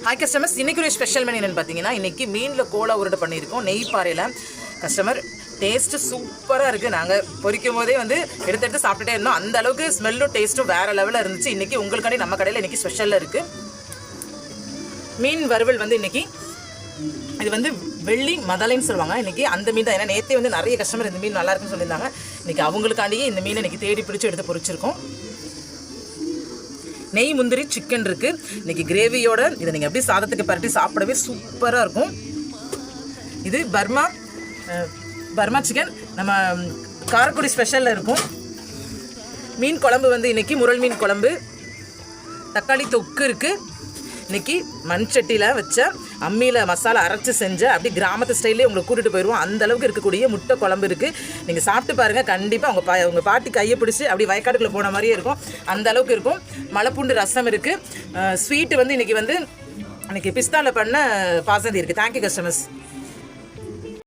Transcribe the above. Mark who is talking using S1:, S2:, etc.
S1: Hi customers, இன்றைக்கி ஒரு special menu என்னென்னு பார்த்தீங்கன்னா, இன்றைக்கி மீனில் கோலா உருண்டை பண்ணியிருக்கோம் நெய் பாறையில். கஸ்டமர் டேஸ்ட்டு சூப்பராக இருக்குது. நாங்கள் பொரிக்கும் போதே வந்து எடுத்து சாப்பிட்டுட்டே இருந்தோம். அந்த அளவுக்கு ஸ்மெல்லும் டேஸ்ட்டும் வேறு லெவலில் இருந்துச்சு. இன்றைக்கி உங்களுக்காண்டி நம்ம கடையில் இன்றைக்கி ஸ்பெஷலில் இருக்குது. மீன் வறுவல் வந்து இன்றைக்கி இது வந்து வெள்ளி மதலைன்னு சொல்லுவாங்க. இன்றைக்கி அந்த மீன் தான். ஏன்னா நேற்றே வந்து நிறைய கஸ்டமர் இந்த மீன் நல்லா இருக்குன்னு சொல்லியிருந்தாங்க. இன்றைக்கி அவங்களுக்காண்டியே இந்த மீனை இன்றைக்கி தேடி பிடிச்சி எடுத்து பொரிச்சிருக்கோம். நெய் முந்திரி சிக்கன் இருக்குது இன்றைக்கி கிரேவியோட. இதை நீங்கள் அப்படியே சாதத்துக்கு பரட்டி சாப்பிடவே சூப்பராக இருக்கும். இது பர்மா சிக்கன் நம்ம காரைக்குடி ஸ்பெஷலில் இருக்கும். மீன் குழம்பு வந்து இன்றைக்கி முரல் மீன் குழம்பு, தக்காளி தொக்கு இருக்குது. இன்றைக்கி மண் சட்டியில் வச்ச அம்மியில் மசாலா அரைச்சி செஞ்ச அப்படி கிராமத்து ஸ்டைல்லே உங்களுக்கு கூட்டிகிட்டு போயிடுவோம். அந்த அளவுக்கு இருக்கக்கூடிய முட்டை குழம்பு இருக்குது. நீங்கள் சாப்பிட்டு பாருங்கள், கண்டிப்பாக உங்கள் பாட்டி கையை பிடிச்சி அப்படி வயக்காட்டுக்குள்ளே போன மாதிரியே இருக்கும். அந்த அளவுக்கு இருக்கும். மலைப்பூண்டு ரசம் இருக்குது. ஸ்வீட்டு வந்து இன்றைக்கி பிஸ்தாவில் பண்ண பாசந்தி இருக்குது. Thank you customers.